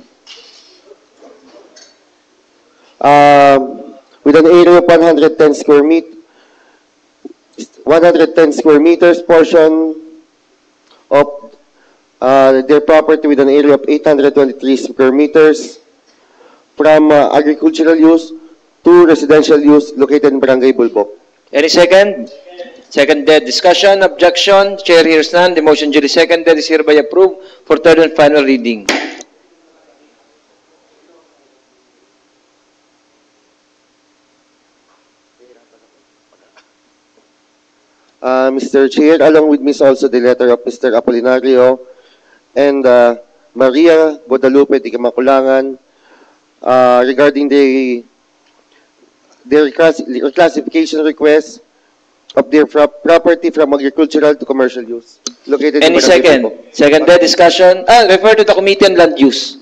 with an area of 110 square meters portion of their property with an area of 823 square meters from agricultural use to residential use located in Barangay Bulbok. Any second? Seconded. Discussion? Objection? Chair hears none. The motion duly seconded is hereby approved for third and final reading. Mr. Chair, along with me is also the letter of Mr. Apolinario and Maria Guadalupe de Maculangan regarding the reclassification request of their property from agricultural to commercial use. Located Any in Barangay second? Pulpo. Seconded discussion? Refer to the Committee on Land Use.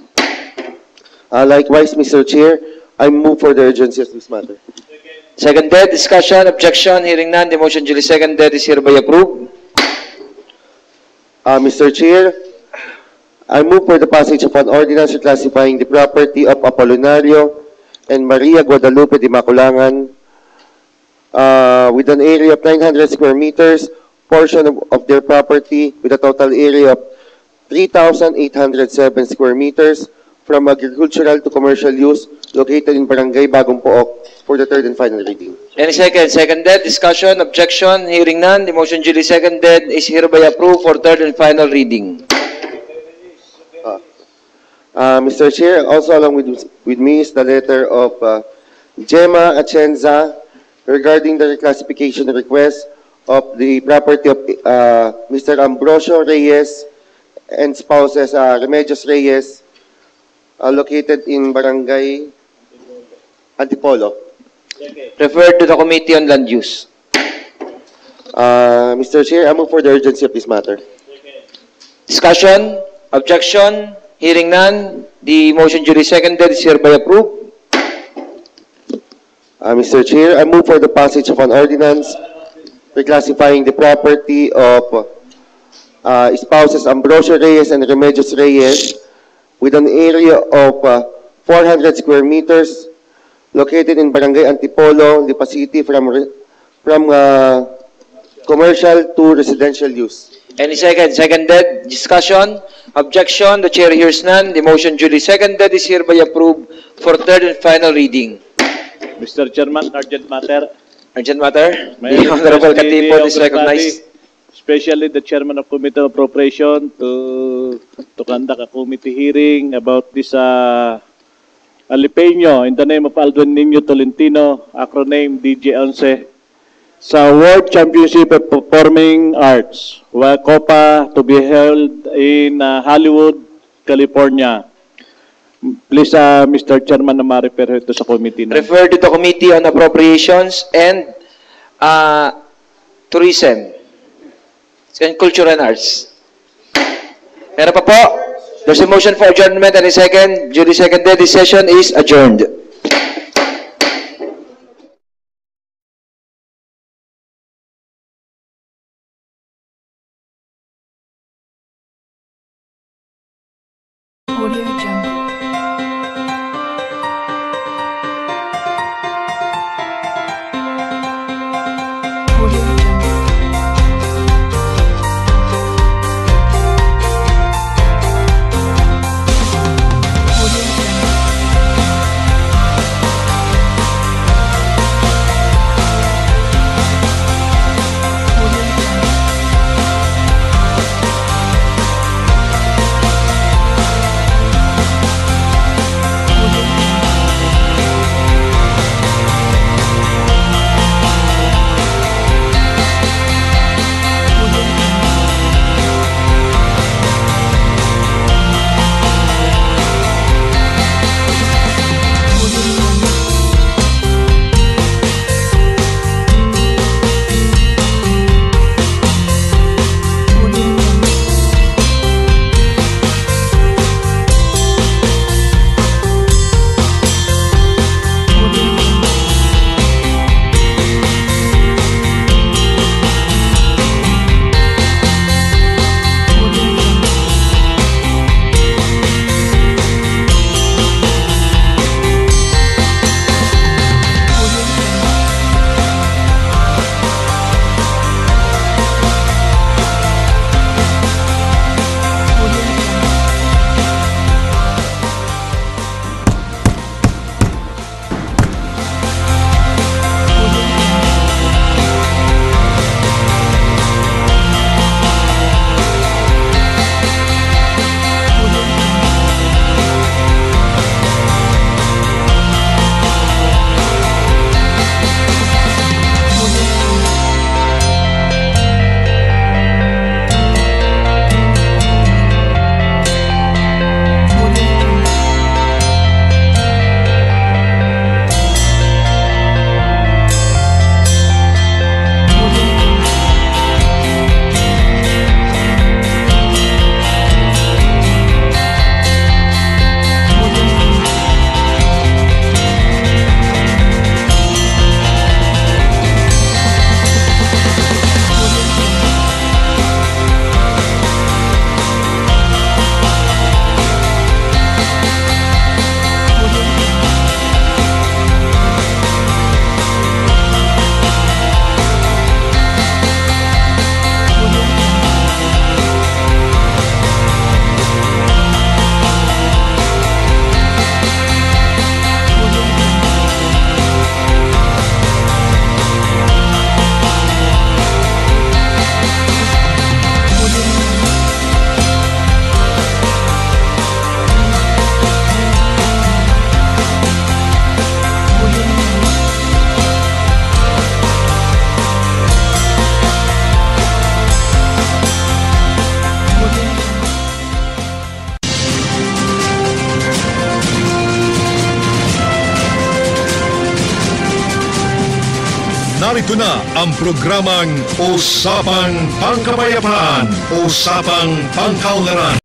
Likewise, Mr. Chair, I move for the urgency of this matter. Seconded discussion, objection, hearing none, the motion duly seconded is hereby approved. Mr. Chair, I move for the passage of an ordinance reclassifying the property of Apolinario and Maria Guadalupe de Maculangan with an area of 900 square meters, portion of their property with a total area of 3,807 square meters from agricultural to commercial use located in Barangay Bagong Pook for the third and final reading. Any second? Seconded discussion, objection, hearing none, the motion duly seconded is hereby approved for third and final reading. Mr. Chair, also along with me is the letter of Gemma Atienza regarding the reclassification request of the property of Mr. Ambrosio Reyes and spouses Remedios Reyes located in Barangay Antipolo. Referred to the Committee on Land Use. Mr. Chair, I move for the urgency of this matter. Discussion, objection, hearing none, the motion duly seconded is hereby approved. Mr. Chair, I move for the passage of an ordinance reclassifying the property of spouses Ambrosio Reyes and Remedios Reyes with an area of 400 square meters located in Barangay Antipolo, Lipa City from commercial to residential use. Any second? Seconded discussion, objection, the chair hears none, the motion duly seconded is hereby approved for third and final reading. Mr. Chairman, urgent matter. Urgent matter? May The Honorable Katipo is recognized. Especially the Chairman of Committee on Appropriation to conduct a committee hearing about this Alipeño in the name of Alduin Niño Tolentino, acronym DJ11, sa World Championship of Performing Arts, WACOPA, to be held in Hollywood, California. Please, Mr. Chairman, na ma-refer ito sa committee na. Refer to the Committee on Appropriations and Tourism and Culture and Arts. Meron pa po? There's a motion for adjournment and a second. Duly seconded, this session is adjourned. Audio Jungle. narito na ang programang Usapang Pangkapayapaan, Usapang Pangkaunlaran.